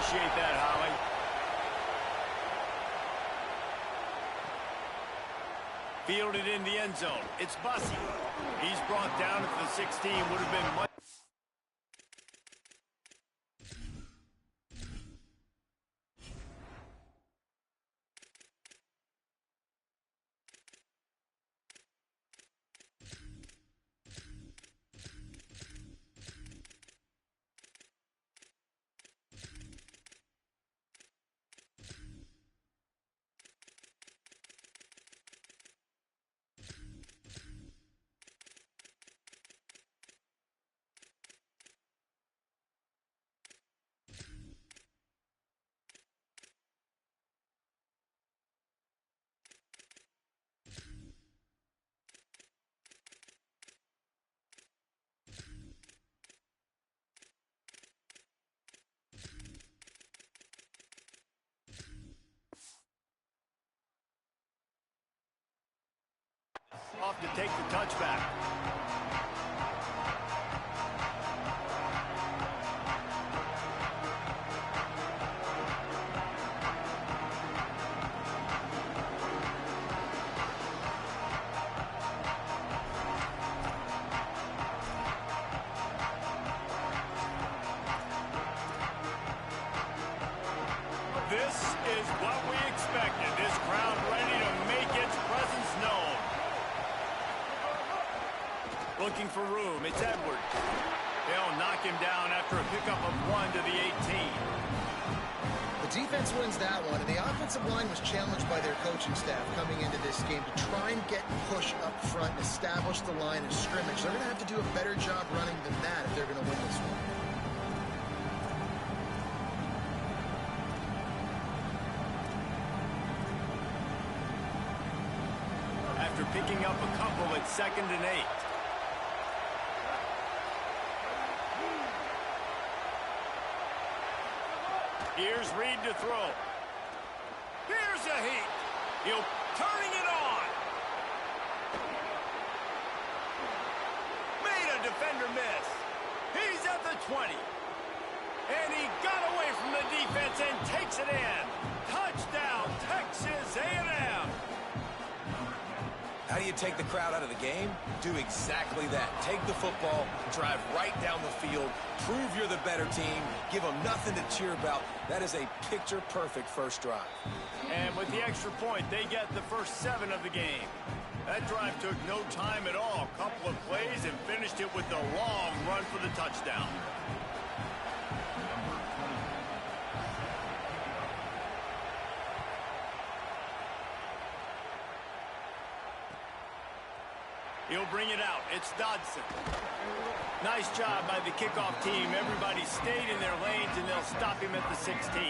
appreciate that, Holly. Fielded in the end zone. It's Bussey. He's brought down at the 16. Would have been much. Off to take the touchback. This is what we expected. This crowd ready to make its presence known. Looking for room. It's Edwards. They'll knock him down after a pickup of 1 to the 18. The defense wins that one, and the offensive line was challenged by their coaching staff coming into this game to try and get push up front and establish the line of scrimmage. They're going to have to do a better job running than that if they're going to win this one. After picking up a couple at 2nd and 8. Here's Reed to throw. Here's a heat. He'll turning it on. Made a defender miss. He's at the 20. And he got away from the defense and takes it in. Touchdown, Texas A&M. How do you take the crowd out of the game? Do exactly that. Take the football, drive right down the field, prove you're the better team, give them nothing to cheer about. That is a picture-perfect first drive. And with the extra point, they get the first 7 of the game. That drive took no time at all. A couple of plays and finished it with a long run for the touchdown. He'll bring it out. It's Dodson. Nice job by the kickoff team. Everybody stayed in their lanes, and they'll stop him at the 16.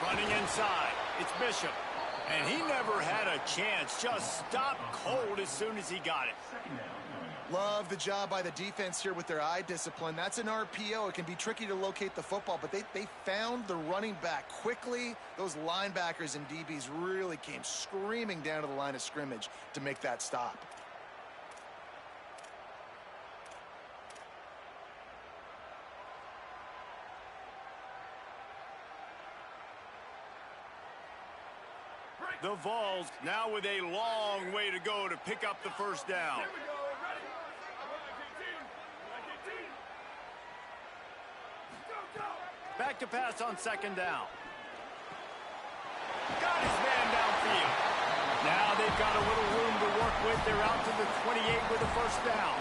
Running inside, it's Bishop. And he never had a chance. Just stopped cold as soon as he got it. Love the job by the defense here with their eye discipline. That's an RPO. It can be tricky to locate the football, but they found the running back quickly. Those linebackers and DBs really came screaming down to the line of scrimmage to make that stop. The Vols now with a long way to go to pick up the first down. Back to pass on 2nd down. Got his man downfield. Now they've got a little room to work with. They're out to the 28 with a first down.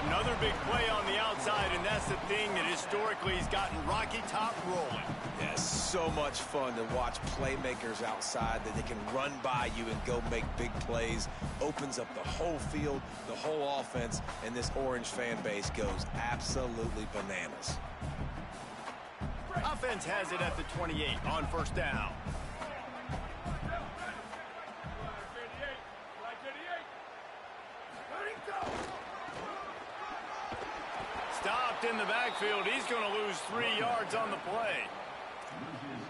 Another big play on the outside, and that's the thing that historically has gotten Rocky Top rolling. Yeah, so much fun to watch playmakers outside that they can run by you and go make big plays. Opens up the whole field, the whole offense, and this Orange fan base goes absolutely bananas. offense has it at the 28 on first down. Stopped in the backfield. He's going to lose 3 yards on the play.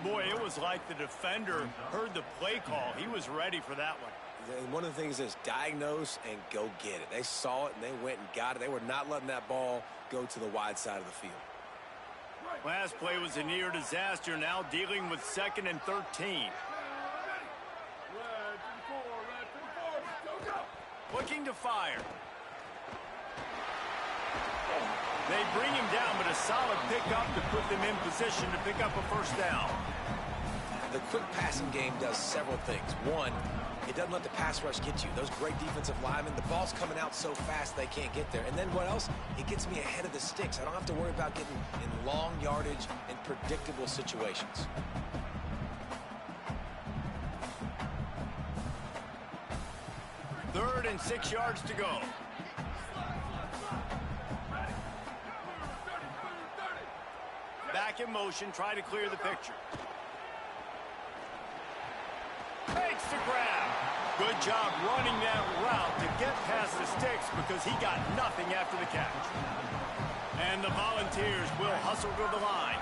Boy, it was like the defender heard the play call. He was ready for that one. And one of the things is diagnose and go get it. They saw it and they went and got it. They were not letting that ball go to the wide side of the field. Last play was a near disaster. Now dealing with 2nd and 13. Looking to fire. They bring him down, but a solid pickup to put them in position to pick up a first down. The quick passing game does several things. One, it doesn't let the pass rush get you. Those great defensive linemen, the ball's coming out so fast they can't get there. And then what else? It gets me ahead of the sticks. I don't have to worry about getting in long yardage and predictable situations. Third and 6 yards to go. Back in motion, try to clear the picture. Makes the grab. Good job running that route to get past the sticks because he got nothing after the catch. And the Volunteers will hustle to the line.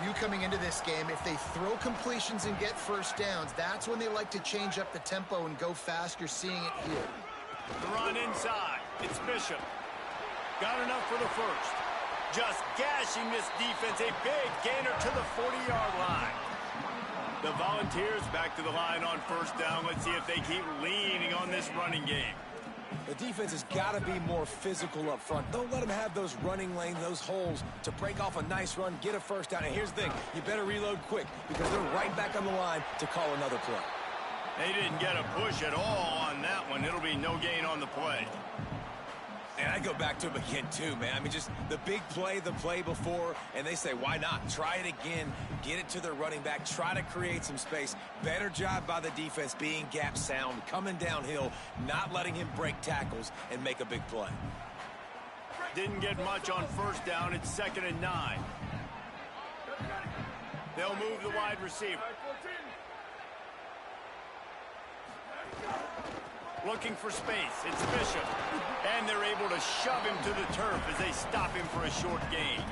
You coming into this game, if they throw completions and get first downs, that's when they like to change up the tempo and go fast. You're seeing it here. The run inside. It's Bishop. Got enough for the first. Just gashing this defense. A big gainer to the 40-yard line. The Volunteers back to the line on first down. Let's see if they keep leaning on this running game. The defense has got to be more physical up front. Don't let them have those running lanes, those holes to break off a nice run, get a first down. And here's the thing, you better reload quick because they're right back on the line to call another play. They didn't get a push at all on that one. It'll be no gain on the play. And I go back to him again, too, man. I mean, just the big play, the play before, and they say, why not? Try it again. Get it to their running back. Try to create some space. Better job by the defense being gap sound, coming downhill, not letting him break tackles and make a big play. Didn't get much on first down. It's 2nd and 9. They'll move the wide receiver. Looking for space. It's Bishop. And they're able to shove him to the turf as they stop him for a short gain.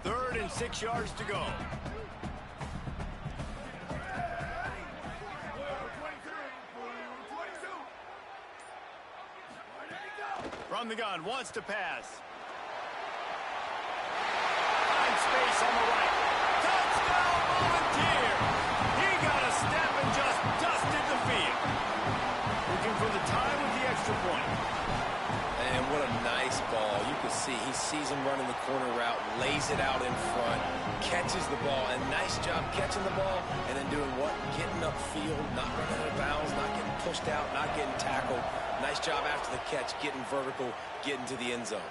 Third and 6 yards to go. From the gun, wants to pass. Finds space on the right. Touchdown, Volunteer! He got a step and just dusted the field. Looking for the time with the extra point. And what a nice ball. You can see he sees him running the corner route, lays it out in front, catches the ball, and nice job catching the ball and then doing what? Getting upfield, not running out of bounds, not getting pushed out, not getting tackled. Nice job after the catch, getting vertical, getting to the end zone.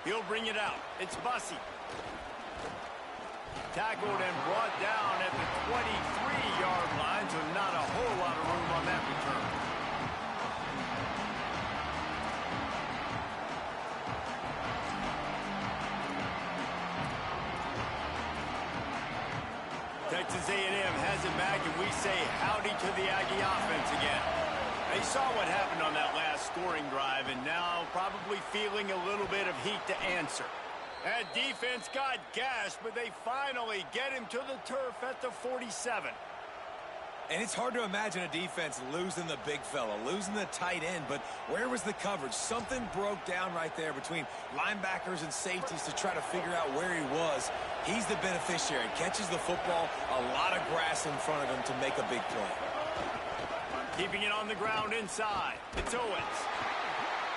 He'll bring it out. It's Bussey. Tackled and brought down at the 23-yard line, so not a whole lot of room on that return. Texas A&M has it back, and we say howdy to the Aggie offense again. They saw what happened on that last scoring drive, and now probably feeling a little bit of heat to answer. That defense got gashed, but they finally get him to the turf at the 47. And it's hard to imagine a defense losing the big fella, losing the tight end, but where was the coverage? Something broke down right there between linebackers and safeties to try to figure out where he was. He's the beneficiary, catches the football, a lot of grass in front of him to make a big play. Keeping it on the ground inside. It's Owens.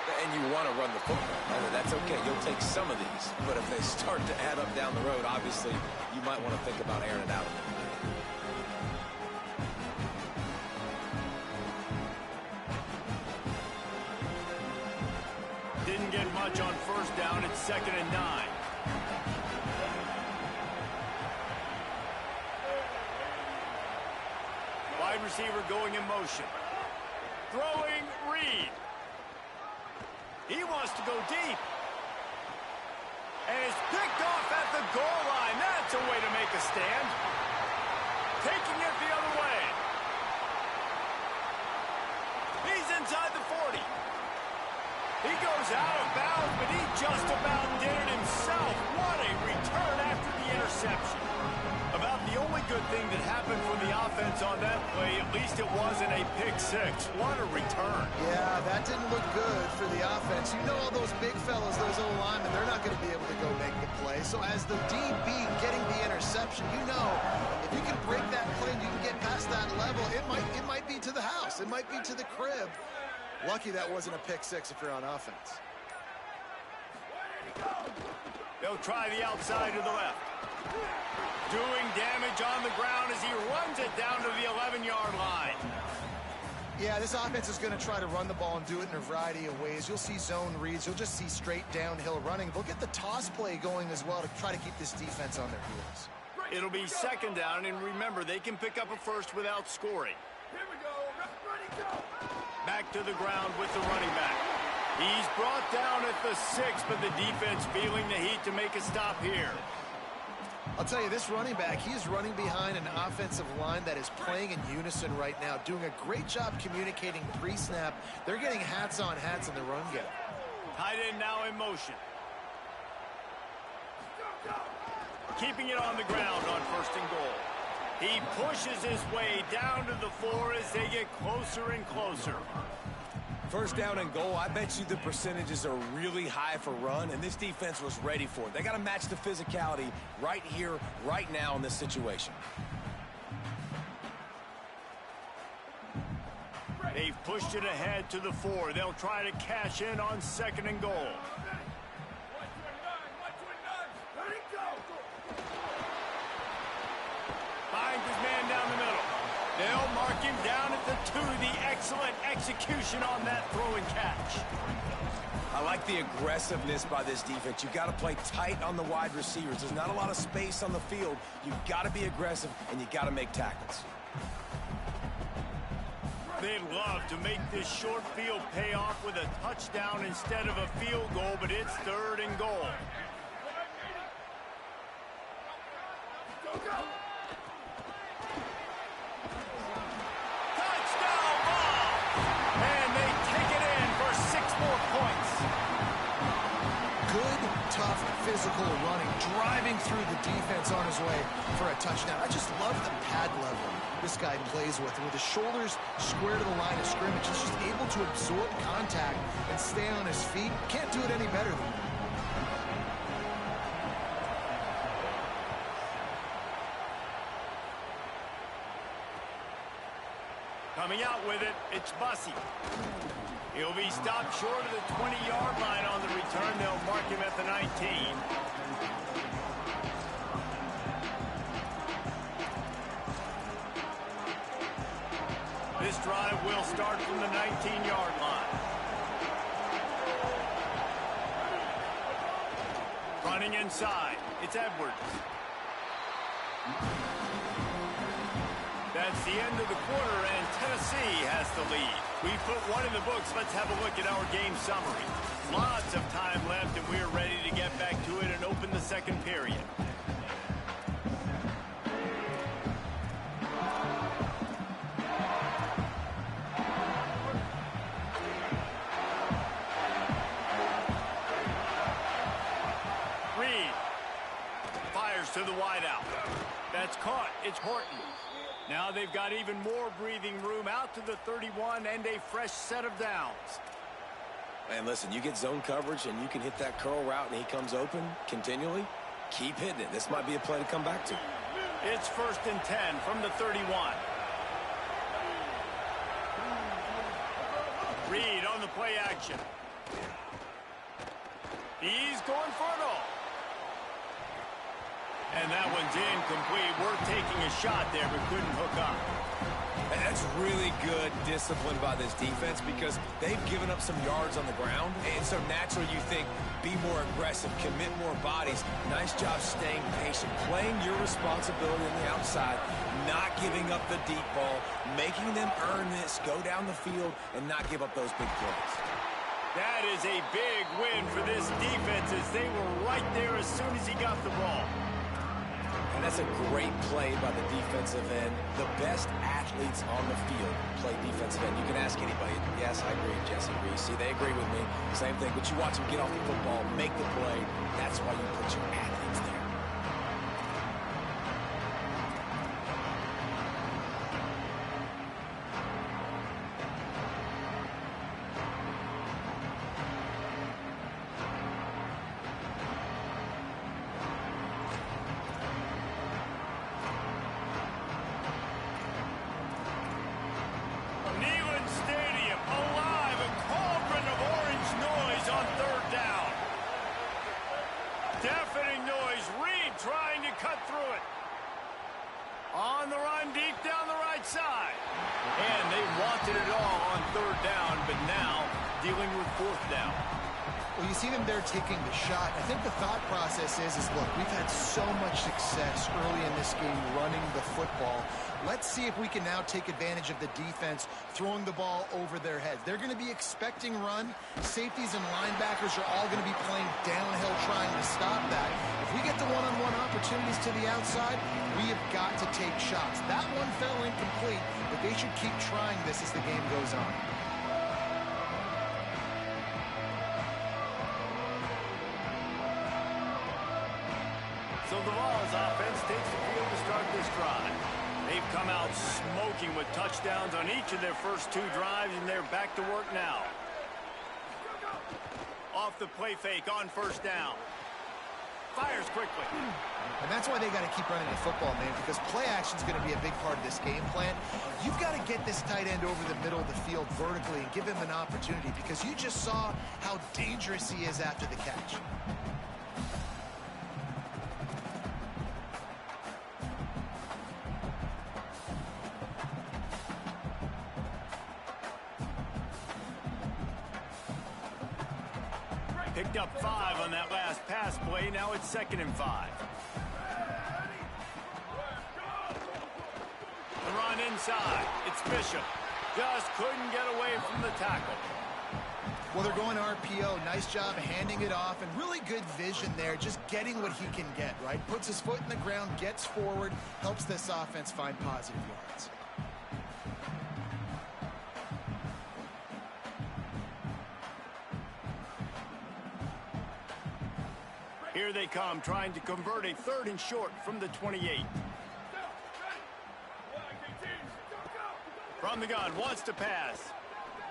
And you want to run the football. I mean, that's okay. You'll take some of these. But if they start to add up down the road, obviously, you might want to think about airing it out a little bit. Didn't get much on first down. It's 2nd and 9. Wide receiver going in motion. Throwing Reed. He wants to go deep. And it's picked off at the goal line. That's a way to make a stand. Taking it the other way. He's inside the 40. He goes out of bounds, but he just about did it himself. What a return after the interception. About the only good thing that happened for the offense on that play, at least it wasn't a pick six. What a return. Yeah, that didn't look good for the offense. You know all those big fellas, those old linemen, they're not going to be able to go make the play. So as the DB getting the interception, you know, if you can break that play and you can get past that level, it might be to the house. It might be to the crib. Lucky that wasn't a pick six if you're on offense. They'll try the outside to the left. Doing damage on the ground as he runs it down to the 11-yard line. Yeah, this offense is going to try to run the ball and do it in a variety of ways. You'll see zone reads. You'll just see straight downhill running. They'll get the toss play going as well to try to keep this defense on their heels. It'll be 2nd down, and remember, they can pick up a first without scoring. Here we go. Ready, go. Back to the ground with the running back. He's brought down at the 6, but the defense feeling the heat to make a stop here. I'll tell you, this running back, he's running behind an offensive line that is playing in unison right now, doing a great job communicating pre-snap. They're getting hats on hats in the run game. Tight end now in motion. Keeping it on the ground on 1st and goal. He pushes his way down to the 4 as they get closer and closer. 1st down and goal, I bet you the percentages are really high for run, and this defense was ready for it. They got to match the physicality right here, right now in this situation. They've pushed it ahead to the 4. They'll try to cash in on 2nd and goal. 129, 129. Ready, go. Finds his man down the middle. They'll mark him down at the 2. The excellent execution on that throw and catch. I like the aggressiveness by this defense. You've got to play tight on the wide receivers. There's not a lot of space on the field. You've got to be aggressive, and you've got to make tackles. They'd love to make this short field pay off with a touchdown instead of a field goal, but it's 3rd and goal. Go, go. Tough, physical running, driving through the defense on his way for a touchdown. I just love the pad level this guy plays with his shoulders square to the line of scrimmage. He's just able to absorb contact and stay on his feet. Can't do it any better than that. Coming out with it, it's Bussey. He'll be stopped short of the 20-yard line on the return. They'll mark him at the 19. This drive will start from the 19-yard line. Running inside, it's Edwards. That's the end of the quarter, and Tennessee has the lead. We put one in the books. Let's have a look at our game summary. Lots of time left, and we're ready to get back to it and open the 2nd period. Reed fires to the wideout. That's caught. It's Horton. Now they've got even more breathing room out to the 31 and a fresh set of downs. Man, listen, you get zone coverage and you can hit that curl route and he comes open continually. Keep hitting it. This might be a play to come back to. It's 1st and 10 from the 31. Reed on the play action. He's going for it all. And that one's incomplete. Worth taking a shot there, but couldn't hook up. And that's really good discipline by this defense because they've given up some yards on the ground. And so naturally you think, be more aggressive, commit more bodies. Nice job staying patient, playing your responsibility on the outside, not giving up the deep ball, making them earn this, go down the field, and not give up those big plays. That is a big win for this defense as they were right there as soon as he got the ball. And that's a great play by the defensive end. The best athletes on the field play defensive end. You can ask anybody. Yes, I agree. Jesse agrees. See, they agree with me. Same thing. But you watch them get off the football, make the play. That's why you put your athletes there. Deafening noise. Reed trying to cut through it. On the run, deep down the right side. And they wanted it all on third down, but now dealing with fourth down. Well, you see them there taking the shot. I think the thought process is look, we've had so much success early in this game running the football. Let's see if we can now take advantage of the defense throwing the ball over their heads. They're going to be expecting run. Safeties and linebackers are all going to be playing downhill trying to stop that. If we get the one-on-one opportunities to the outside, we have got to take shots. That one fell incomplete, but they should keep trying this as the game goes on. So the Vols offense takes the field to start this drive. They've come out smoking with touchdowns on each of their first two drives, and they're back to work now. Off the play fake on first down. Fires quickly. And that's why they got to keep running the football, man, because play action is going to be a big part of this game plan. You've got to get this tight end over the middle of the field vertically and give him an opportunity because you just saw how dangerous he is after the catch. Picked up 5 on that last pass play. Now it's 2nd and 5. The run inside. It's Bishop. Just couldn't get away from the tackle. Well, they're going RPO. Nice job handing it off, and really good vision there, just getting what he can get, right? Puts his foot in the ground, gets forward, helps this offense find positive yards. Here they come, trying to convert a 3rd and short from the 28. From the gun, wants to pass.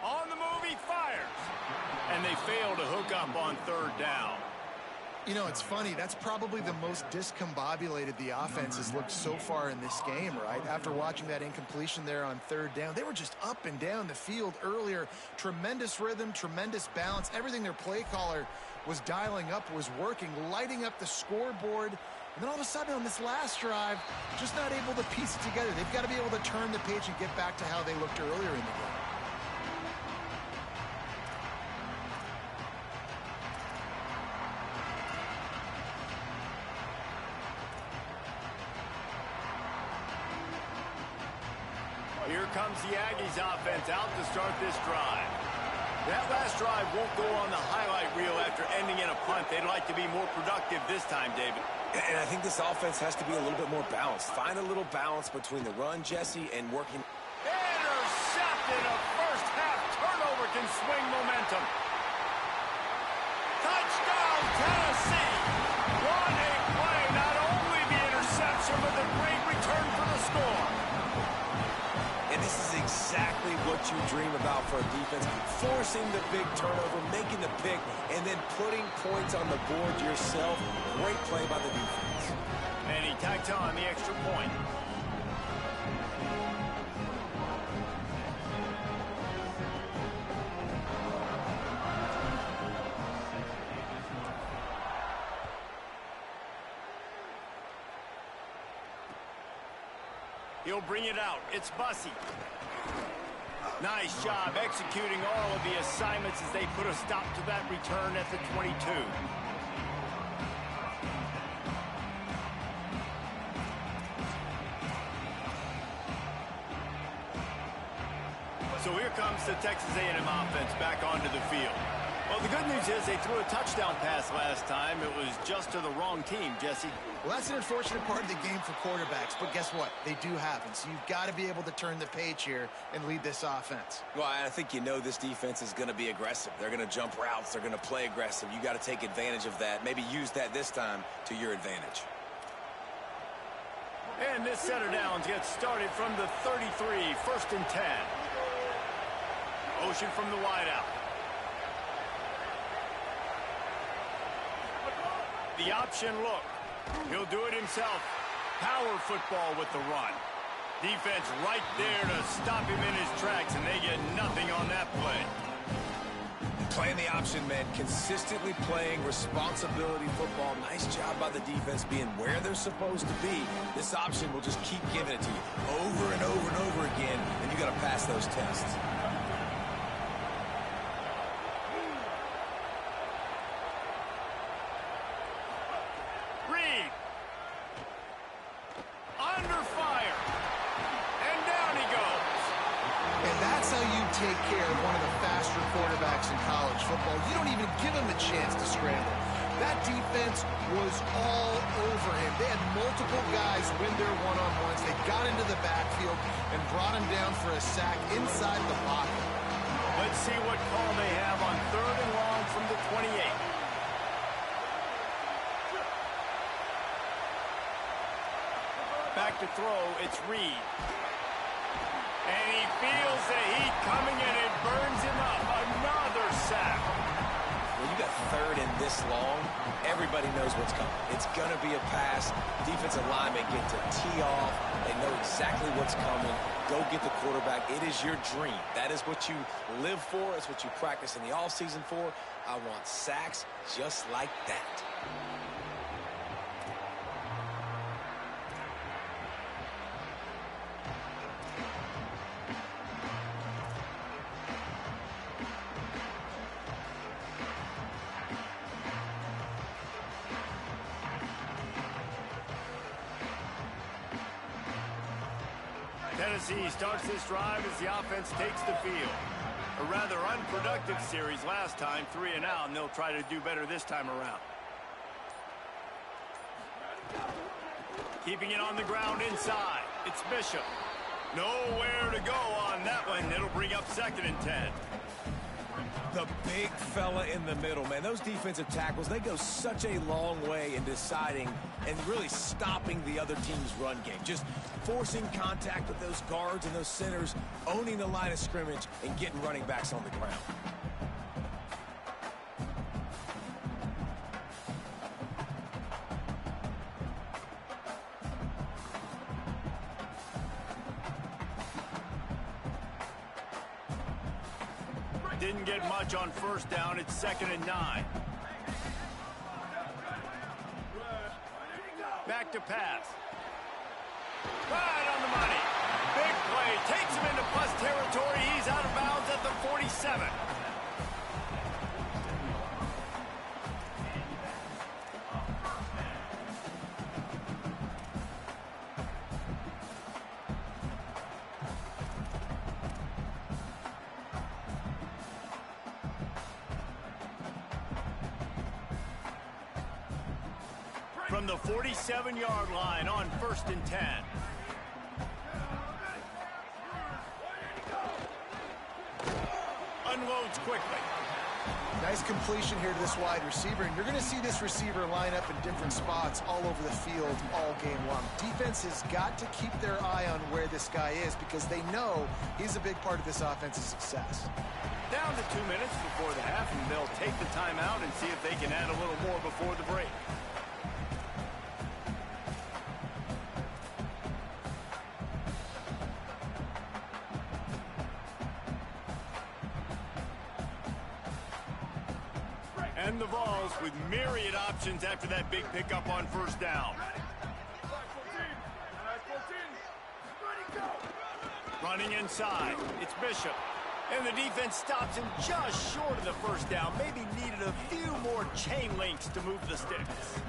On the move, he fires. And they fail to hook up on 3rd down. You know, it's funny. That's probably the most discombobulated the offense has looked so far in this game, right? After watching that incompletion there on 3rd down, they were just up and down the field earlier. Tremendous rhythm, tremendous balance. Everything their play caller was dialing up was working, lighting up the scoreboard. And then all of a sudden on this last drive, just not able to piece it together. They've got to be able to turn the page and get back to how they looked earlier in the game. Here comes the Aggies offense out to start this drive. That last drive won't go on the highlight reel after ending in a punt. They'd like to be more productive this time, David. And I think this offense has to be a little bit more balanced. Find a little balance between the run, Jesse, and working. Intercepted. A first-half turnover can swing momentum. Touchdown, Tennessee. What a play. Not only the interception, but the great return for the score. And this is exactly what you dream about for a defense. Forcing the big turnover, making the pick, and then putting points on the board yourself. Great play by the defense. And he tacks on the extra point. He'll bring it out. It's Bussey. Nice job executing all of the assignments as they put a stop to that return at the 22. So here comes the Texas A&M offense back onto the field. Well, the good news is they threw a touchdown pass last time. It was just to the wrong team, Jesse. Well, that's an unfortunate part of the game for quarterbacks, but guess what? They do happen, so you've got to be able to turn the page here and lead this offense. Well, I think you know this defense is going to be aggressive. They're going to jump routes. They're going to play aggressive. You got to take advantage of that. Maybe use that this time to your advantage. And this set of downs gets started from the 33, 1st and 10. Motion from the wideout. The option look. He'll do it himself. Power football with the run. Defense right there to stop him in his tracks, and they get nothing on that play. Playing the option, man. Consistently playing responsibility football. Nice job by the defense being where they're supposed to be. This option will just keep giving it to you over and over and over again, and you got to pass those tests. Take care of one of the faster quarterbacks in college football. You don't even give him a chance to scramble. That defense was all over him. They had multiple guys win their one-on-ones. They got into the backfield and brought him down for a sack inside the pocket. Let's see what call they have on 3rd and long from the 28. Back to throw, it's Reed. And he feels the heat coming, and it burns him up. Another sack. When you got 3rd and this long, everybody knows what's coming. It's going to be a pass. Defensive linemen get to tee off. They know exactly what's coming. Go get the quarterback. It is your dream. That is what you live for. It's what you practice in the offseason for. I want sacks just like that. Tennessee starts this drive as the offense takes the field. A rather unproductive series last time, 3 and out, and they'll try to do better this time around. Keeping it on the ground inside. It's Bishop. Nowhere to go on that one. It'll bring up 2nd and 10. The big fella in the middle, man. Those defensive tackles, they go such a long way in deciding and really stopping the other team's run game. Just forcing contact with those guards and those centers, owning the line of scrimmage, and getting running backs on the ground. Didn't get much on 1st down. It's 2nd and 9. Back to pass. Right on the money. Big play. Takes him into plus territory. He's out of bounds at the 47. From the 47-yard line on 1st and 10. Unloads quickly. Nice completion here to this wide receiver, and you're going to see this receiver line up in different spots all over the field all game long. Defense has got to keep their eye on where this guy is because they know he's a big part of this offense's success. Down to 2 minutes before the half, and they'll take the timeout and see if they can add a little more before the break. And the Vols with myriad options after that big pickup on 1st down. Running inside, it's Bishop. And the defense stops him just short of the first down. Maybe needed a few more chain links to move the sticks.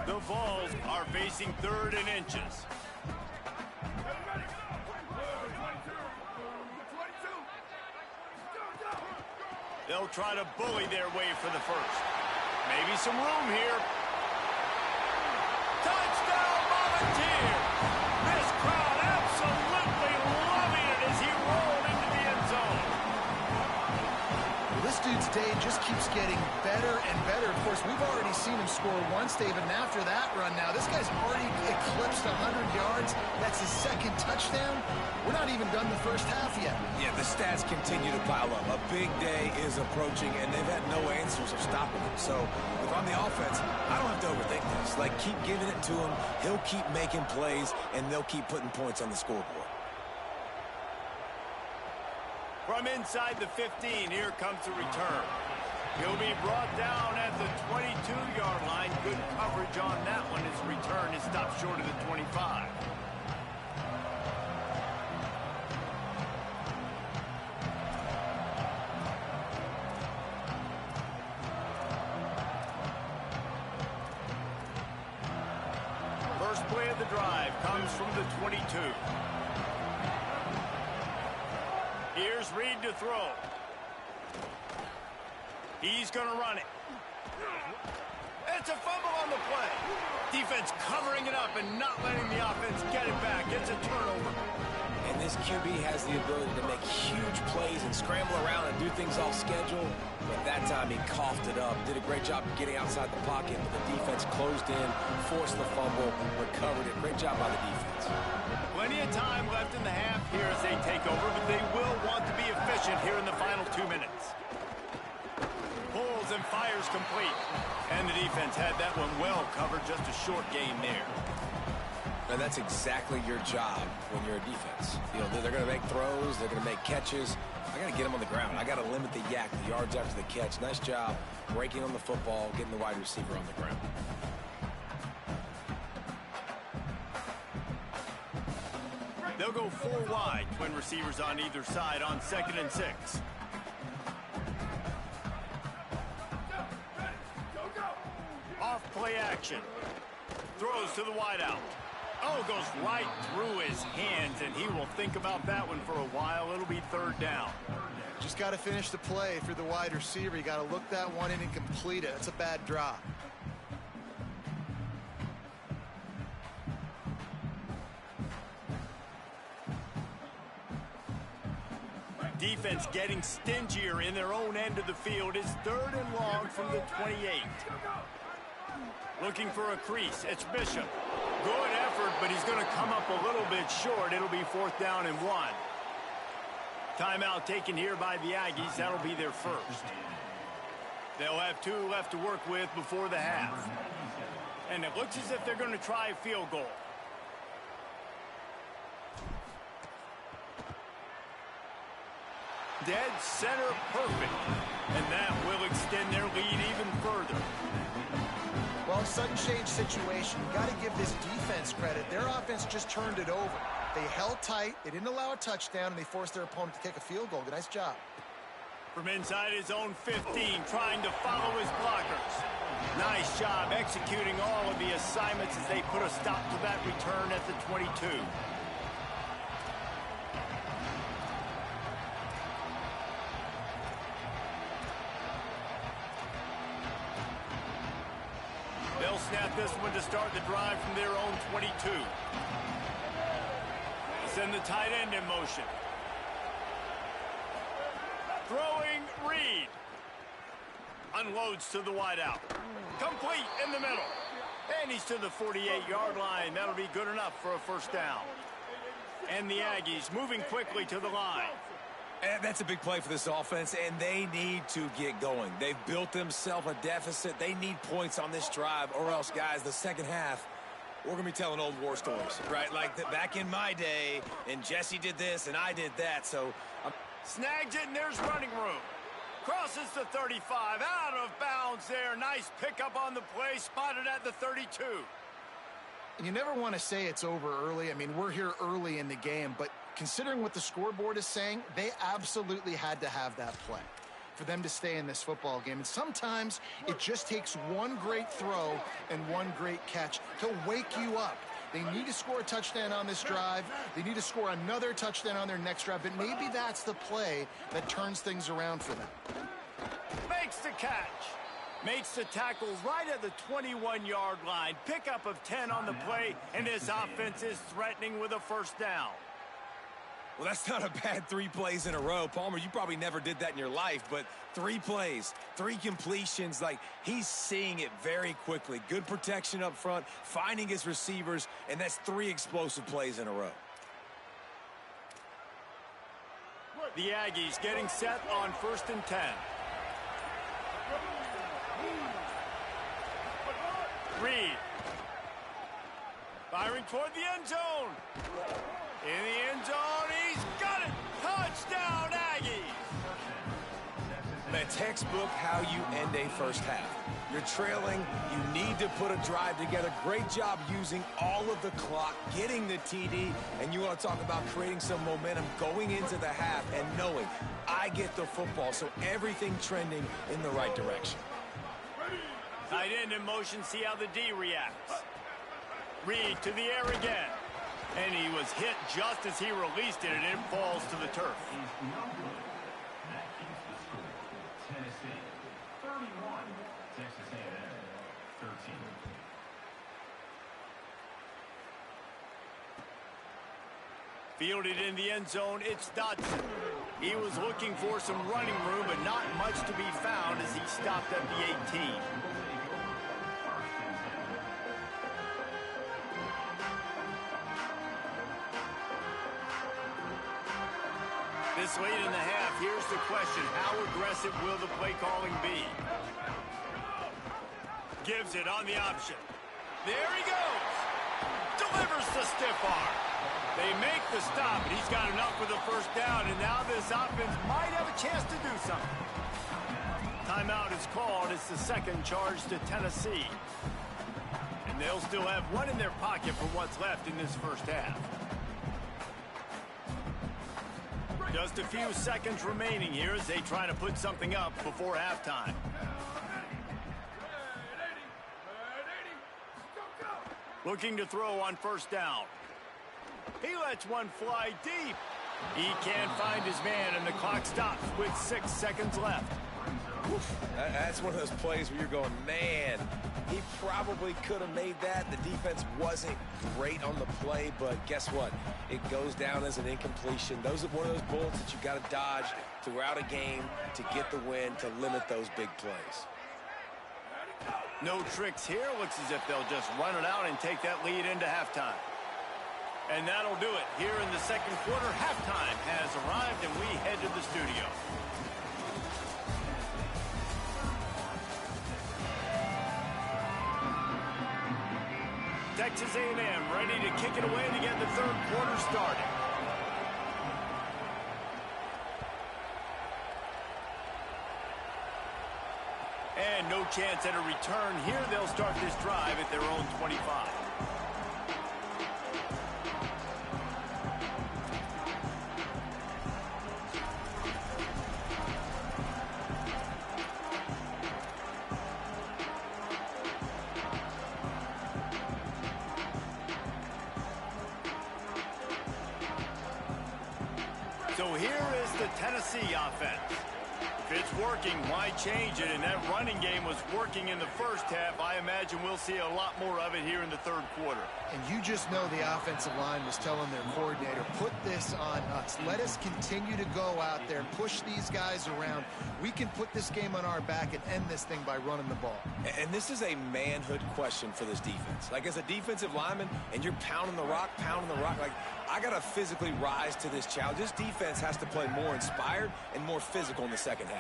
The Vols are facing 3rd and inches. They'll try to bully their way for the first. Maybe some room here. Touchdown, Volunteer! This crowd absolutely loving it as he rolled into the end zone. Well, this dude's day just keeps getting better and better. Of course, we've already seen him score once, David, and after that run now, this guy's already eclipsed 100 yards. That's his 2nd touchdown. We're not even done the first half yet. Yeah, the stats continue to pile up. A big day is approaching, and they've had no answers of stopping him. So, if I'm the offense, I don't have to overthink this. Like, keep giving it to him. He'll keep making plays, and they'll keep putting points on the scoreboard. From inside the 15, here comes the return. He'll be brought down at the 22-yard line. Good coverage on that one. His return is stopped short of the 25. First play of the drive comes from the 22. Here's Reed to throw. He's going to run it. It's a fumble on the play. Defense covering it up and not letting the offense get it back. It's a turnover. And this QB has the ability to make huge plays and scramble around and do things off schedule. But that time he coughed it up. Did a great job of getting outside the pocket, but the defense closed in, forced the fumble, recovered it. Great job by the defense. Plenty of time left in the half here as they take over, but they will want to be efficient here in the final 2 minutes. Pulls and fires complete. And the defense had that one well covered. Just a short gain there. And that's exactly your job when you're a defense. You know, they're going to make throws. They're going to make catches. I got to get them on the ground. I got to limit the yak, the yards after the catch. Nice job breaking on the football, getting the wide receiver on the ground. They'll go 4 wide. Twin receivers on either side on 2nd and 6. Off play action. Throws to the wideout. Oh, goes right through his hands, and he will think about that one for a while. It'll be 3rd down. Just got to finish the play for the wide receiver. You got to look that one in and complete it. That's a bad drop. Defense getting stingier in their own end of the field. Is 3rd and long from the 28. Looking for a crease. It's Bishop. Good effort, but he's going to come up a little bit short. It'll be 4th down and 1. Timeout taken here by the Aggies. That'll be their first. They'll have 2 left to work with before the half. And it looks as if they're going to try a field goal. Dead center perfect. And that will extend their lead even further. Well, sudden change situation. You got to give this defense credit. Their offense just turned it over. They held tight. They didn't allow a touchdown, and they forced their opponent to kick a field goal. Nice job. From inside his own 15, trying to follow his blockers. Nice job executing all of the assignments as they put a stop to that return at the 22. They'll snap this one to start the drive from their own 22. Send the tight end in motion. Throwing Reed. Unloads to the wideout. Complete in the middle. And he's to the 48-yard line. That'll be good enough for a 1st down. And the Aggies moving quickly to the line. And that's a big play for this offense, and they need to get going. They've built themselves a deficit. They need points on this drive, or else, guys, the second half, we're going to be telling old war stories, right? Like back in my day, and Jesse did this, and I did that, so... Snags it, and there's running room. Crosses the 35, out of bounds there. Nice pickup on the play, spotted at the 32. You never want to say it's over early. I mean, we're here early in the game, but considering what the scoreboard is saying, they absolutely had to have that play for them to stay in this football game. And sometimes it just takes one great throw and one great catch to wake you up. They need to score a touchdown on this drive. They need to score another touchdown on their next drive, but maybe that's the play that turns things around for them. Makes the catch. Makes the tackle right at the 21-yard line. Pickup of 10 on the play, and this offense is threatening with a first down. Well, that's not a bad 3 plays in a row. Palmer, you probably never did that in your life, but 3 plays, 3 completions, like he's seeing it very quickly. Good protection up front, finding his receivers, and that's 3 explosive plays in a row. The Aggies getting set on 1st and 10. Reed. Firing toward the end zone. In the end zone, he's got it. Touchdown, Aggies. The textbook how you end a first half. You're trailing. You need to put a drive together. Great job using all of the clock, getting the TD, and you want to talk about creating some momentum going into the half and knowing I get the football, so everything trending in the right direction. Tight end in motion, see how the D reacts. Reed to the air again. And he was hit just as he released it, and it falls to the turf. Tennessee, 31. Texas A&M, 13. Fielded in the end zone, it's Dodson. He was looking for some running room, but not much to be found as he stopped at the 18. This late in the half, here's the question. How aggressive will the play calling be? Gives it on the option. There he goes. Delivers the stiff arm. They make the stop, and he's got enough for the first down, and now this offense might have a chance to do something. Timeout is called. It's the second charge to Tennessee. And they'll still have one in their pocket for what's left in this first half. Just a few seconds remaining here as they try to put something up before halftime. Looking to throw on first down. He lets one fly deep. He can't find his man, and the clock stops with 6 seconds left. Oof, that's one of those plays where you're going, man, he probably could have made that. The defense wasn't great on the play, but guess what? It goes down as an incompletion. Those are one of those bullets that you got to dodge throughout a game to get the win, to limit those big plays. No tricks here. Looks as if they'll just run it out and take that lead into halftime. And that'll do it. Here in the second quarter, halftime has arrived, and we head to the studio. Texas A&M ready to kick it away to get the third quarter started. And no chance at a return here. They'll start this drive at their own 25. So here is the Tennessee offense. Fitz working, why change it? And that running game was working in the first half. I imagine we'll see a lot more of it here in the third quarter. And you just know the offensive line was telling their coordinator, put this on us. Let us continue to go out there, push these guys around. We can put this game on our back and end this thing by running the ball. And this is a manhood question for this defense. Like, as a defensive lineman, and you're pounding the rock, like, I got to physically rise to this challenge. This defense has to play more inspired and more physical in the second half.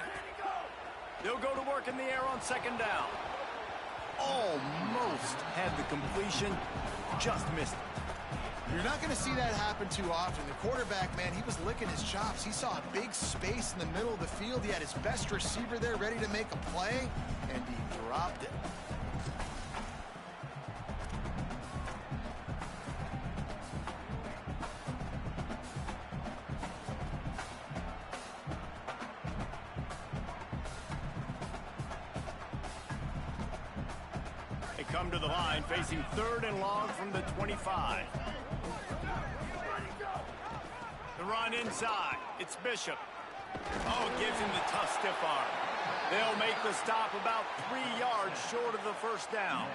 They'll go to work in the air on second down. Almost had had the completion, just missed it. You're not going to see that happen too often. The quarterback, man, he was licking his chops. He saw a big space in the middle of the field. He had his best receiver there ready to make a play, and he dropped it. They come to the line, facing 3rd and long from the 25. The run inside. It's Bishop. Oh, gives him the tough stiff arm. They'll make the stop about 3 yards short of the first down.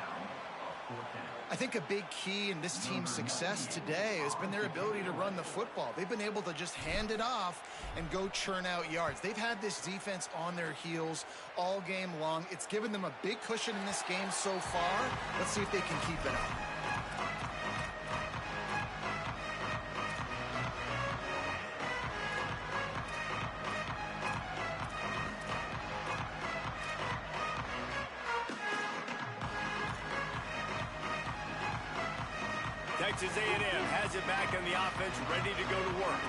I think a big key in this team's success today has been their ability to run the football. They've been able to just hand it off and go churn out yards. They've had this defense on their heels all game long. It's given them a big cushion in this game so far. Let's see if they can keep it up. Texas A&M has it back in the offense, ready to go to work.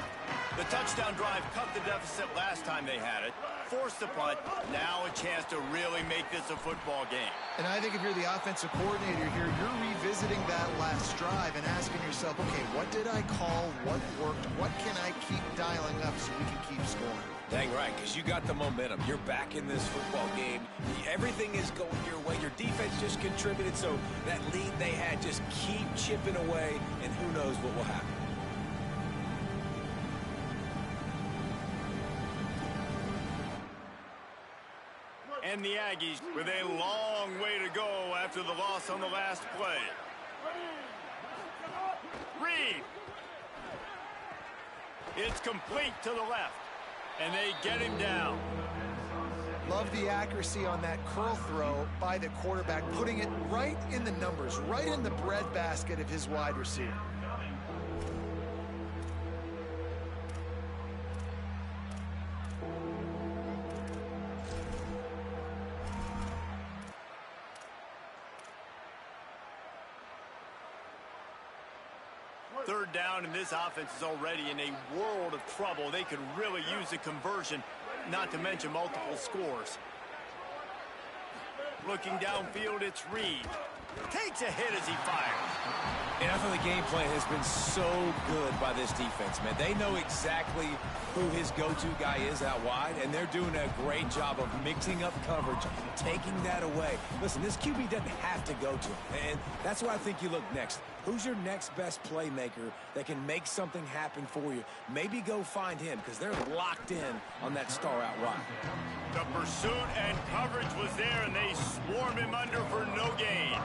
The touchdown drive cut the deficit last time they had it, forced the punt, now a chance to really make this a football game. And I think if you're the offensive coordinator here, you're revisiting that last drive and asking yourself, okay, what did I call? What worked? What can I keep dialing up so we can keep scoring? Dang right, because you got the momentum. You're back in this football game. Everything is going your way. Your defense just contributed, so that lead they had, just keep chipping away, and who knows what will happen. And the Aggies with a long way to go after the loss on the last play. Reed. It's complete to the left. And they get him down. Love the accuracy on that curl throw by the quarterback, putting it right in the numbers, right in the breadbasket of his wide receiver. Third down, and this offense is already in a world of trouble. They could really use a conversion, not to mention multiple scores. Looking downfield, it's Reed. Takes a hit as he fires. And I thought the game plan has been so good by this defense, man. They know exactly who his go-to guy is out wide, and they're doing a great job of mixing up coverage, taking that away. Listen, this QB doesn't have to go to him, and that's why I think you look next. Who's your next best playmaker that can make something happen for you? Maybe go find him, because they're locked in on that star out wide. The pursuit and coverage was there, and they swarm him under for no gain.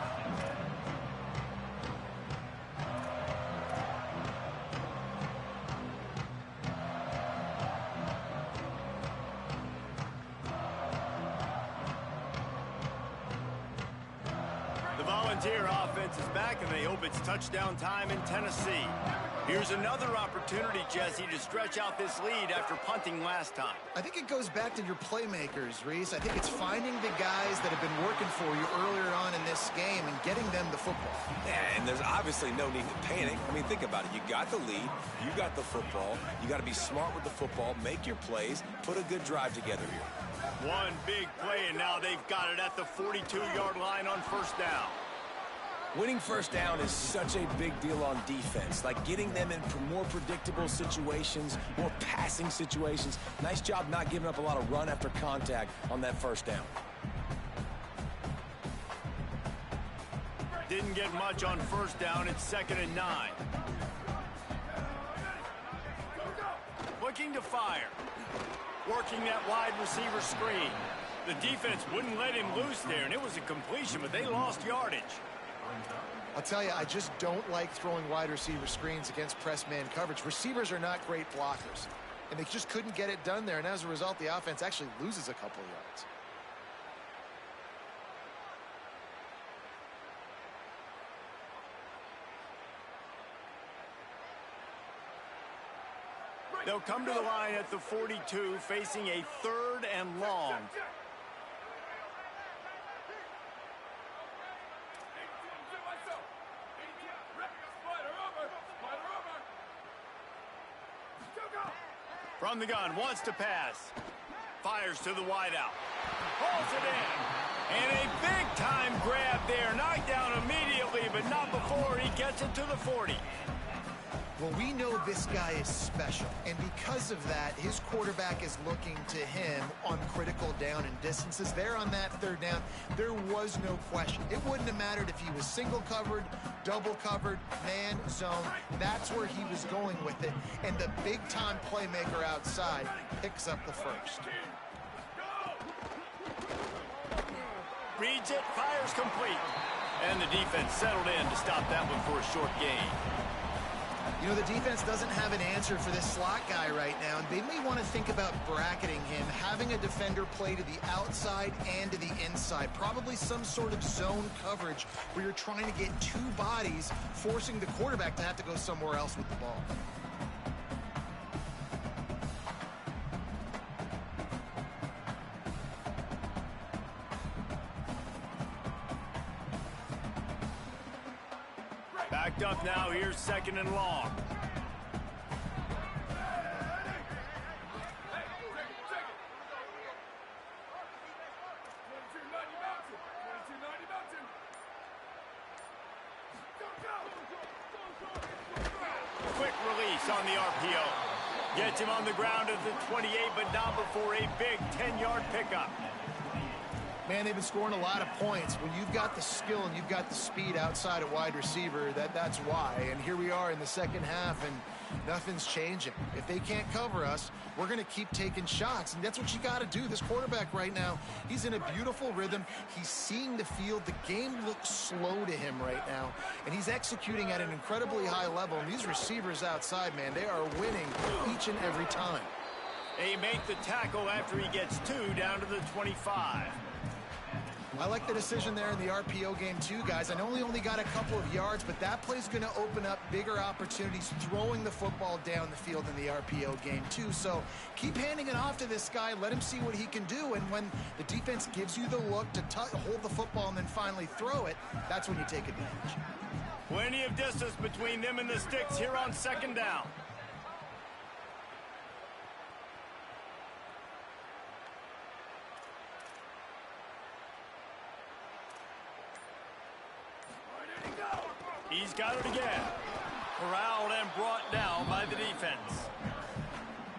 Volunteer offense is back, and they hope it's touchdown time in Tennessee. Here's another opportunity, Jesse, to stretch out this lead after punting last time. I think it goes back to your playmakers, Reese. I think it's finding the guys that have been working for you earlier on in this game and getting them the football. Yeah, and there's obviously no need to panic. I mean, think about it. You got the lead. You got the football. You got to be smart with the football, make your plays, put a good drive together here. One big play, and now they've got it at the 42-yard line on first down. Winning first down is such a big deal on defense, like getting them in more predictable situations, more passing situations. Nice job not giving up a lot of run after contact on that first down. Didn't get much on first down. It's 2nd and 9. Looking to fire. Working that wide receiver screen. The defense wouldn't let him loose there, and it was a completion, but they lost yardage. I'll tell you, I just don't like throwing wide receiver screens against press man coverage. Receivers are not great blockers, and they just couldn't get it done there, and as a result, the offense actually loses a couple of yards. They'll come to the line at the 42, facing a 3rd and long. From the gun, wants to pass. Fires to the wideout. Pulls it in. And a big-time grab there. Knocked down immediately, but not before he gets it to the 40. Well, we know this guy is special, and because of that, his quarterback is looking to him on critical down and distances. There on that third down, there was no question. It wouldn't have mattered if he was single covered, double covered, man, zone. That's where he was going with it, and the big-time playmaker outside picks up the first. Reads it, fires complete. And the defense settled in to stop that one for a short gain. You know, the defense doesn't have an answer for this slot guy right now, and they may want to think about bracketing him, having a defender play to the outside and to the inside. Probably some sort of zone coverage where you're trying to get two bodies, forcing the quarterback to have to go somewhere else with the ball. Backed up now, here's 2nd and long. Quick release on the RPO. Gets him on the ground at the 28, but not before a big 10-yard pickup. Man, they've been scoring a lot of points. When you've got the skill and you've got the speed outside at wide receiver, that's why. And here we are in the second half, and nothing's changing. If they can't cover us, we're going to keep taking shots, and that's what you got to do. This quarterback right now, he's in a beautiful rhythm. He's seeing the field. The game looks slow to him right now, and he's executing at an incredibly high level. And these receivers outside, man, they are winning each and every time. They make the tackle after he gets 2 down to the 25. I like the decision there in the RPO game too, guys. I know he only got a couple of yards, but that play's going to open up bigger opportunities throwing the football down the field in the RPO game too. So keep handing it off to this guy. Let him see what he can do. And when the defense gives you the look to hold the football and then finally throw it, that's when you take advantage. Plenty of distance between them and the sticks here on 2nd down. He's got it again. Corralled and brought down by the defense.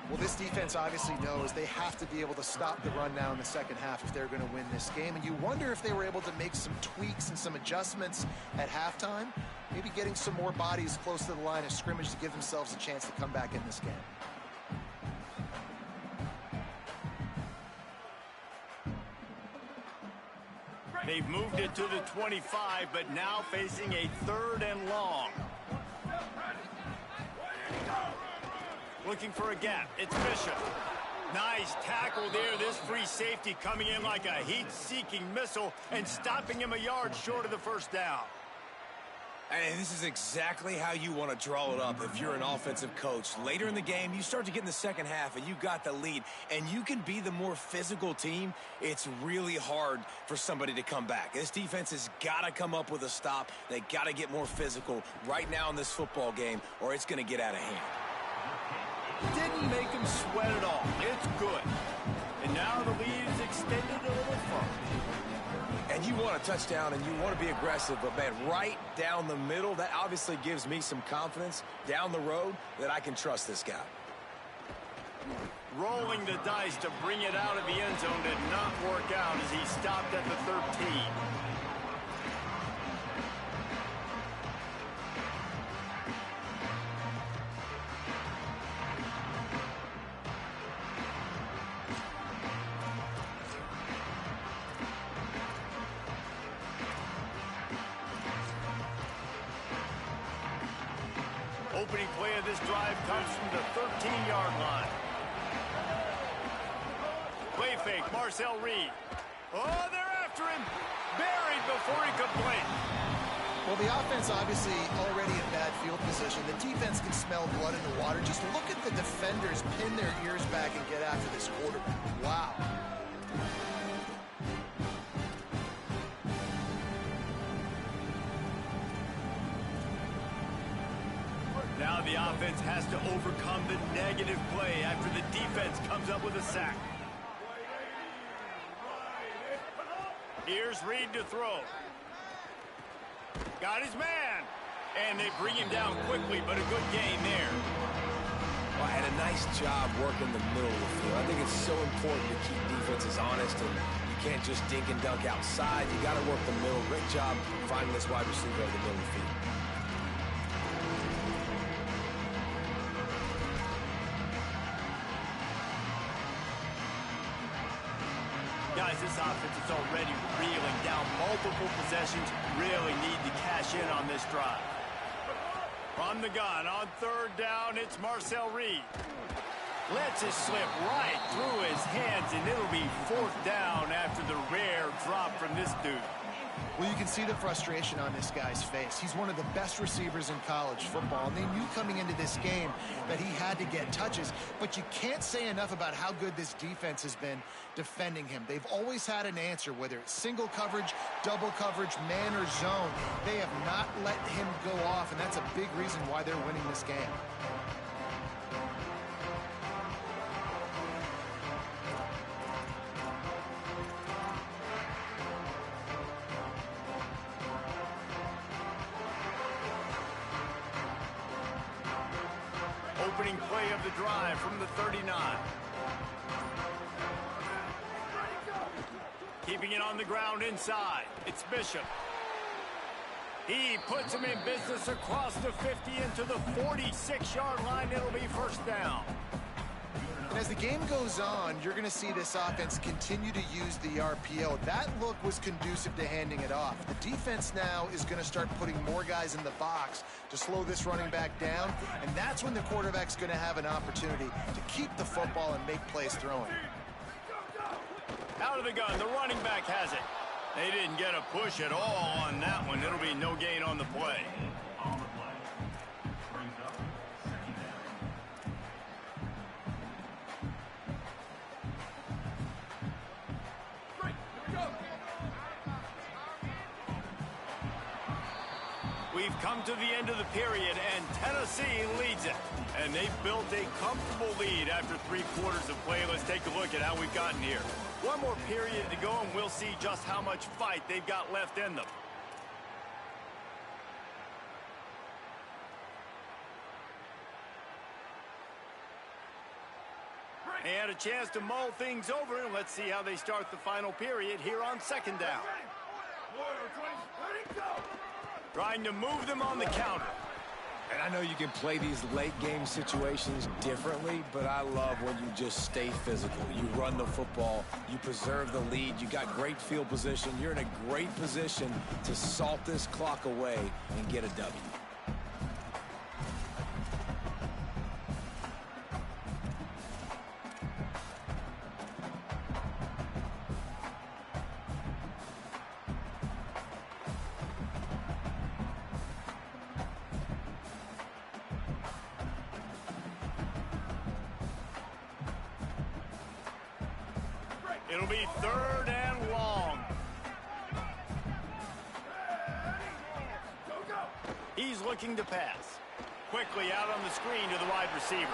Well, this defense obviously knows they have to be able to stop the run now in the second half if they're going to win this game. And you wonder if they were able to make some tweaks and some adjustments at halftime, maybe getting some more bodies close to the line of scrimmage to give themselves a chance to come back in this game. They've moved it to the 25, but now facing a 3rd and long. Looking for a gap. It's Bishop. Nice tackle there. This free safety coming in like a heat-seeking missile and stopping him a yard short of the 1st down. And this is exactly how you want to draw it up if you're an offensive coach. Later in the game, you start to get in the second half, and you've got the lead, and you can be the more physical team. It's really hard for somebody to come back. This defense has got to come up with a stop. They got to get more physical right now in this football game, or it's going to get out of hand. Didn't make him sweat at all. It's good. And now the lead is extended a little further. And you want a touchdown, and you want to be aggressive, but, man, right down the middle, that obviously gives me some confidence down the road that I can trust this guy. Rolling the dice to bring it out of the end zone did not work out as he stopped at the 13. Opening play of this drive comes from the 13-yard line. Play fake, Marcel Reed. Oh, they're after him. Buried before he could blink. Well, the offense obviously already in bad field position. The defense can smell blood in the water. Just look at the defenders pin their ears back and get after this quarterback. Wow. Now the offense has to overcome the negative play after the defense comes up with a sack. Here's Reed to throw. Got his man. And they bring him down quickly, but a good gain there. Well, and a nice job working the middle of the field. I think it's so important to keep defenses honest, and you can't just dink and dunk outside. You got to work the middle. Great job finding this wide receiver over the middle of the field. Guys, this offense is already reeling down multiple possessions. Really need to cash in on this drive. From the gun, on third down, it's Marcel Reed. Lets it slip right through his hands, and it'll be fourth down after the rare drop from this dude. Well, you can see the frustration on this guy's face. He's one of the best receivers in college football, and they knew coming into this game that he had to get touches, but you can't say enough about how good this defense has been defending him. They've always had an answer, whether it's single coverage, double coverage, man or zone. They have not let him go off, and that's a big reason why they're winning this game. Opening play of the drive from the 39. Keeping it on the ground inside. It's Bishop. He puts him in business across the 50 into the 46-yard line. It'll be first down. And as the game goes on, you're going to see this offense continue to use the RPO. That look was conducive to handing it off. The defense now is going to start putting more guys in the box to slow this running back down, and that's when the quarterback's going to have an opportunity to keep the football and make plays throwing. Out of the gun, the running back has it. They didn't get a push at all on that one. It'll be no gain on the play. On the play. Brings up second down. Great. Here we go. We've come to the end of the period, and Tennessee leads it. And they've built a comfortable lead after 3 quarters of play. Let's take a look at how we've gotten here. One more period to go, and we'll see just how much fight they've got left in them. And a chance to mull things over, and let's see how they start the final period here on second down. Ready, go. Trying to move them on the counter. And I know you can play these late game situations differently, but I love when you just stay physical. You run the football, you preserve the lead, you got great field position. You're in a great position to salt this clock away and get a W. It'll be third and long. Go, go. He's looking to pass. Quickly out on the screen to the wide receiver.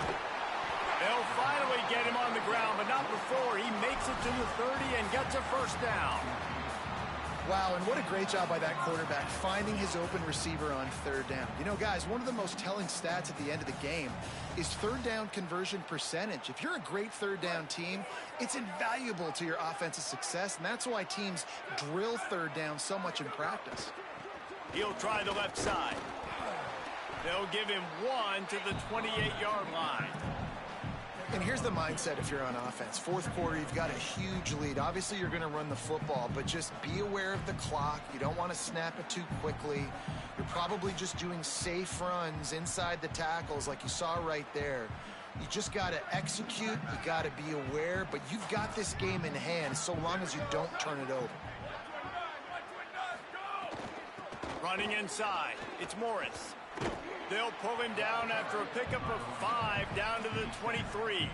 They'll finally get him on the ground, but not before he makes it to the 30 and gets a first down. Wow, and what a great job by that quarterback finding his open receiver on third down. You know, guys, one of the most telling stats at the end of the game is third down conversion percentage. If you're a great third down team, it's invaluable to your offensive success, and that's why teams drill third down so much in practice. He'll try the left side. They'll give him 1 to the 28-yard line. And here's the mindset if you're on offense. Fourth quarter, you've got a huge lead. Obviously, you're going to run the football, but just be aware of the clock. You don't want to snap it too quickly. You're probably just doing safe runs inside the tackles like you saw right there. You just got to execute. You got to be aware, but you've got this game in hand so long as you don't turn it over. Running inside, it's Morris. They'll pull him down after a pickup of 5 down to the 23.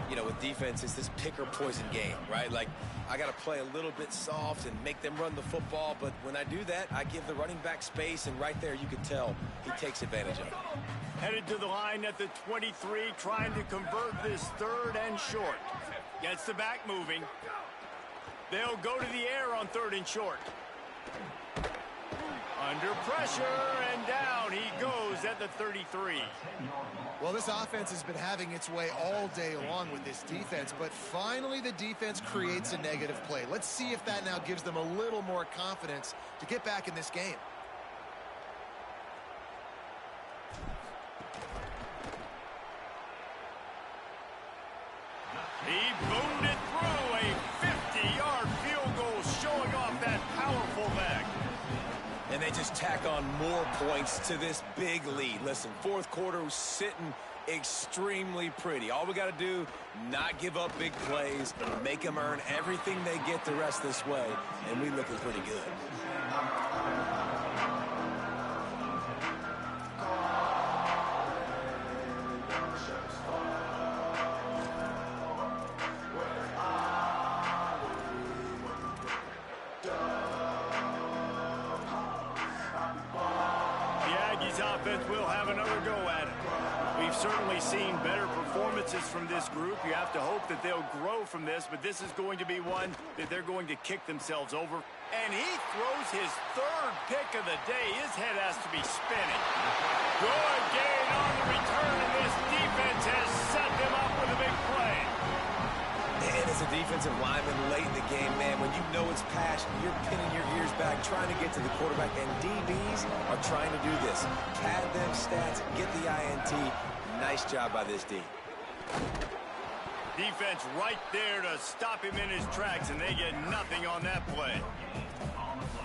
you know, with defense, it's this pick or poison game, right? Like, I got to play a little bit soft and make them run the football, but when I do that, I give the running back space, and right there you can tell he takes advantage of it. Headed to the line at the 23, trying to convert this 3rd and short. Gets the back moving. They'll go to the air on 3rd and short. Under pressure, and down he goes at the 33. Well, this offense has been having its way all day long with this defense, but finally the defense creates a negative play. Let's see if that now gives them a little more confidence to get back in this game. He boomed it through, a 50-yard field goal showing off that powerful leg. And they just tack on more points to this big lead. Listen, 4th quarter was sitting extremely pretty. All we got to do, not give up big plays, make them earn everything they get the rest this way, and we looking pretty good. Offense will have another go at it. We've certainly seen better performances from this group. You have to hope that they'll grow from this, but this is going to be one that they're going to kick themselves over. And he throws his 3rd pick of the day. His head has to be spinning. Good gain on the return, and this defense has set them up with a big play. And as a defensive lineman late in the game, man, when you know it's passion, you're pinning your ears back, trying to get to the quarterback, and DBs are trying to do this. Pad them stats, get the INT. Nice job by this D. Defense right there to stop him in his tracks, and they get nothing on that play.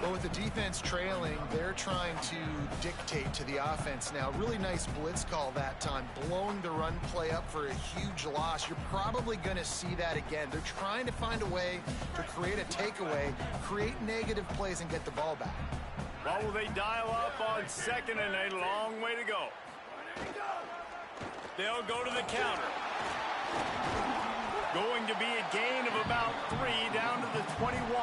Well, with the defense trailing, they're trying to dictate to the offense now. Really nice blitz call that time, blowing the run play up for a huge loss. You're probably going to see that again. They're trying to find a way to create a takeaway, create negative plays, and get the ball back. Well, will they dial up on 2nd and a long way to go? They'll go to the counter. Going to be a gain of about 3 down to the 21.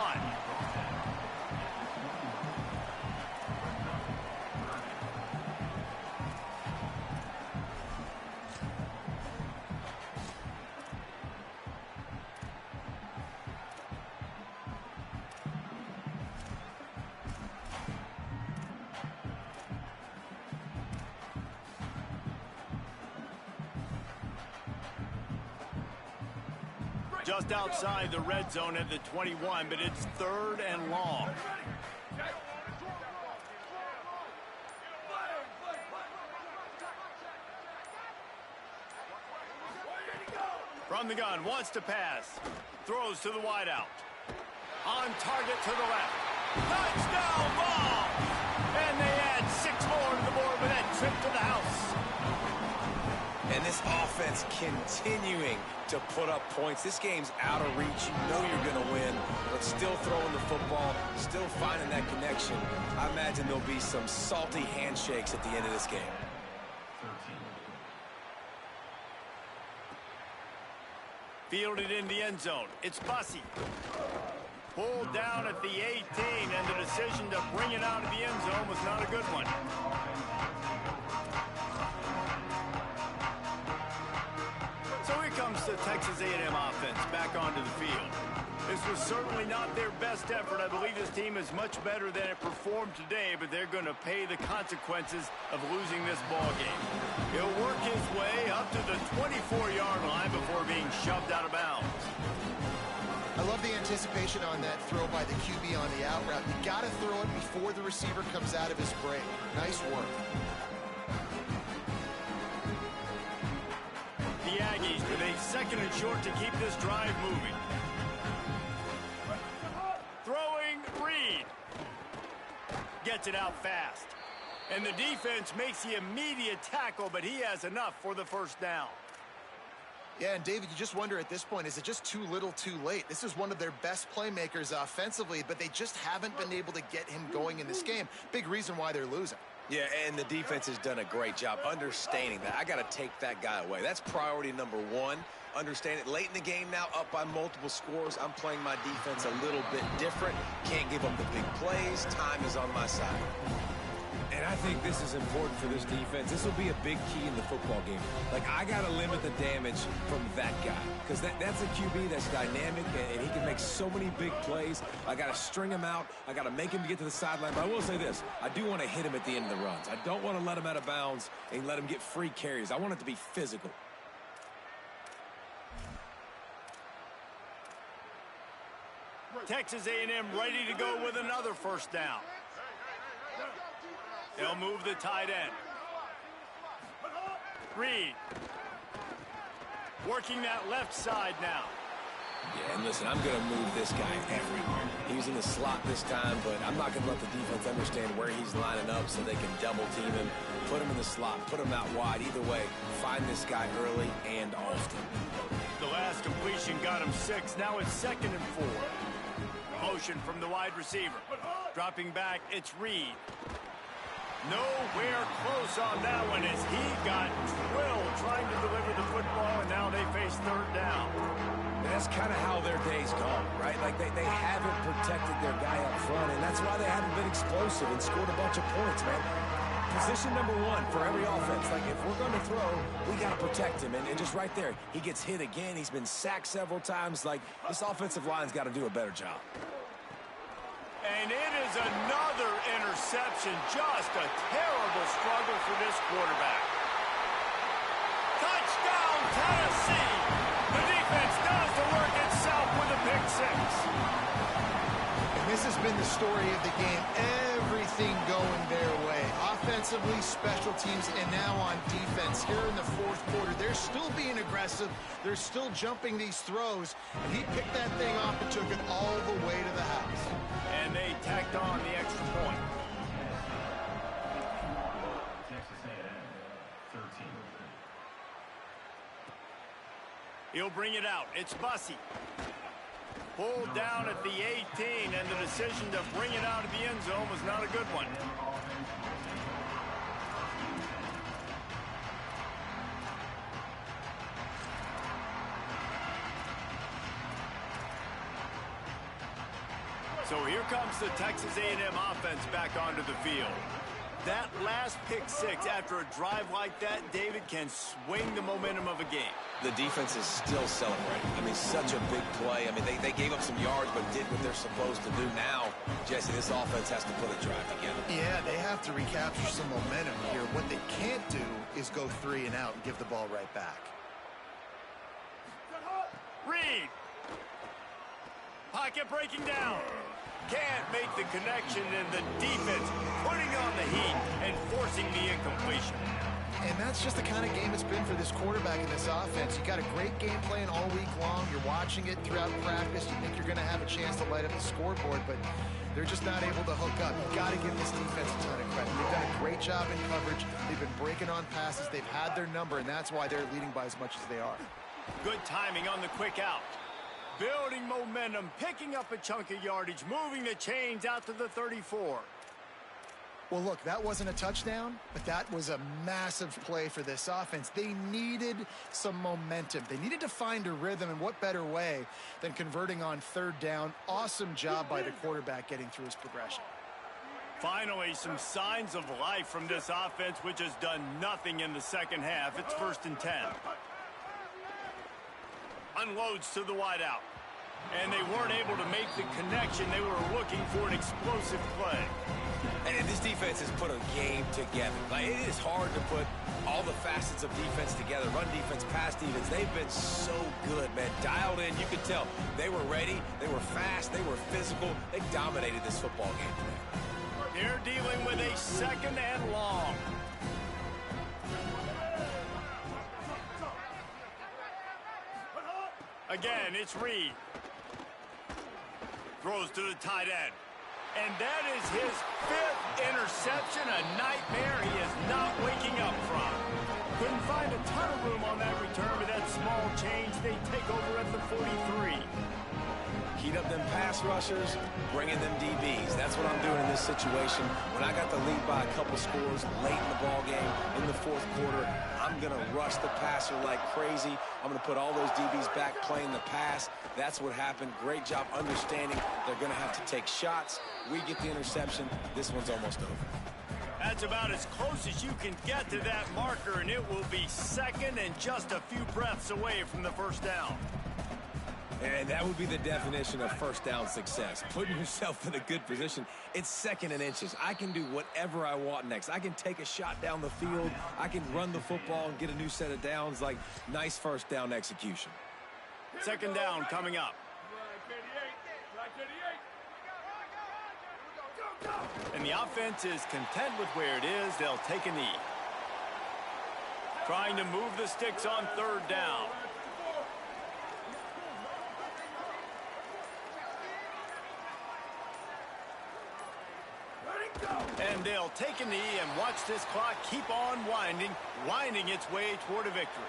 Just outside the red zone at the 21, but it's 3rd and long. From the gun, wants to pass. Throws to the wideout. On target to the left. Touchdown ball! And they add 6 more to the board with that trip to the house. And this offense continuing to put up points. This game's out of reach. You know you're going to win, but still throwing the football, still finding that connection. I imagine there'll be some salty handshakes at the end of this game. Fielded in the end zone. It's Bussey. Pulled down at the 18, and the decision to bring it out of the end zone was not a good one. So here comes the Texas A&M offense back onto the field. This was certainly not their best effort. I believe this team is much better than it performed today, but they're going to pay the consequences of losing this ball game. He'll work his way up to the 24-yard line before being shoved out of bounds. I love the anticipation on that throw by the QB on the out route. You got to throw it before the receiver comes out of his break. Nice work. The Aggies with a 2nd and short to keep this drive moving. Throwing Reed. Gets it out fast. And the defense makes the immediate tackle, but he has enough for the 1st down. Yeah, and David, you just wonder at this point, is it just too little too late? This is one of their best playmakers offensively, but they just haven't been able to get him going in this game. Big reason why they're losing. Yeah, and the defense has done a great job understanding that. I got to take that guy away. That's priority number 1. understand it. Late in the game now, up by multiple scores. I'm playing my defense a little bit different. Can't give up the big plays. Time is on my side. And I think this is important for this defense. This will be a big key in the football game. Like, I got to limit the damage from that guy because that's a QB that's dynamic, and he can make so many big plays. I got to string him out. I got to make him get to the sideline. But I will say this. I do want to hit him at the end of the runs. I don't want to let him out of bounds and let him get free carries. I want it to be physical. Texas A&M ready to go with another first down. They'll move the tight end. Reed. Working that left side now. Yeah, and listen, I'm going to move this guy everywhere. He's in the slot this time, but I'm not going to let the defense understand where he's lining up so they can double team him, put him in the slot, put him out wide. Either way, find this guy early and often. The last completion got him 6. Now it's 2nd and 4. Motion from the wide receiver. Dropping back, it's Reed. Nowhere close on that one as he got drilled trying to deliver the football, and now they face 3rd down. And that's kind of how their day's gone, right? Like, they haven't protected their guy up front, and that's why they haven't been explosive and scored a bunch of points, man. Position number 1 for every offense. Like, if we're going to throw, we got to protect him. And just right there, he gets hit again. He's been sacked several times. Like, this offensive line's got to do a better job. And it is another interception. Just a terrible struggle for this quarterback. Touchdown, Tennessee! The defense does the work itself with a pick 6. And this has been the story of the game. Everything going their way. Offensively, special teams, and now on defense. Here in the 4th quarter, they're still being aggressive. They're still jumping these throws. And he picked that thing off and took it all the way to the house. And they tacked on the extra point. Texas A&M, 13. He'll bring it out. It's Bussey. Pulled down at the 18, and the decision to bring it out of the end zone was not a good one. So here comes the Texas A&M offense back onto the field. That last pick 6 after a drive like that, David, can swing the momentum of a game. The defense is still celebrating. I mean, such a big play. I mean, they gave up some yards but did what they're supposed to do. Now, Jesse, this offense has to put a drive together. Yeah, they have to recapture some momentum here. What they can't do is go 3 and out and give the ball right back. Reed. Pocket breaking down. Can't make the connection, and the defense putting on the heat and forcing the incompletion. And that's just the kind of game it's been for this quarterback in this offense. You got a great game plan all week long. You're watching it throughout practice. You think you're going to have a chance to light up the scoreboard, but they're just not able to hook up. You got to give this defense a ton of credit. They've done a great job in coverage. They've been breaking on passes. They've had their number, and that's why they're leading by as much as they are. Good timing on the quick out. Building momentum, picking up a chunk of yardage, moving the chains out to the 34. Well, look, that wasn't a touchdown, but that was a massive play for this offense. They needed some momentum. They needed to find a rhythm, and what better way than converting on 3rd down. Awesome job by the quarterback getting through his progression. Finally, some signs of life from this offense, which has done nothing in the 2nd half. It's 1st and 10. Unloads to the wideout. And they weren't able to make the connection. They were looking for an explosive play. And this defense has put a game together. Like, it is hard to put all the facets of defense together. Run defense, pass defense. They've been so good, man. Dialed in. You could tell they were ready. They were fast. They were physical. They dominated this football game today. They're dealing with a 2nd and long. Again, it's Reed. Throws to the tight end. And that is his 5th interception, a nightmare he is not waking up from. Couldn't find a ton of room on that return with that small change. They take over at the 43. Heat up them pass rushers, bring in them DBs. That's what I'm doing in this situation. When I got the lead by a couple scores late in the ball game, in the fourth quarter, I'm going to rush the passer like crazy. I'm going to put all those DBs back playing the pass. That's what happened. Great job understanding they're going to have to take shots. We get the interception. This one's almost over. That's about as close as you can get to that marker, and it will be second and just a few breaths away from the first down. And that would be the definition of first down success. Putting yourself in a good position. It's second and inches. I can do whatever I want next. I can take a shot down the field. I can run the football and get a new set of downs. Like, nice first down execution. Second down coming up. And the offense is content with where it is. They'll take a knee. Trying to move the sticks on third down. And they'll take a knee and watch this clock keep on winding its way toward a victory.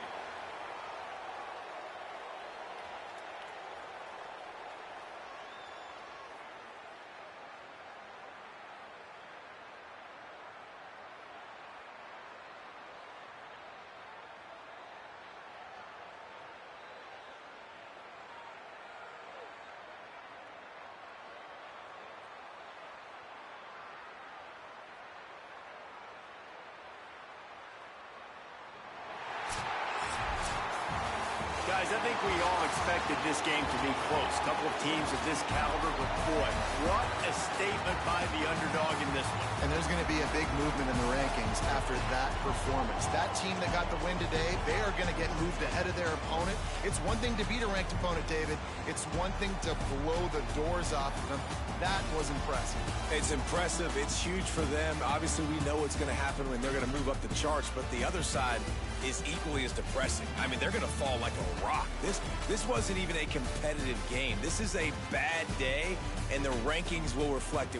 Guys, I think we all expected this game to be close. A couple of teams of this caliber, but boy, what a statement by the underdog in this one. And there's going to be a big movement in the rankings after that performance. That team that got the win today, they are going to get moved ahead of their opponent. It's one thing to beat a ranked opponent, David. It's one thing to blow the doors off of them. That was impressive. It's impressive. It's huge for them. Obviously, we know what's going to happen when they're going to move up the charts, but the other side is equally as depressing. I mean, they're going to fall like a rock. This wasn't even a competitive game. This is a bad day, and the rankings will reflect it.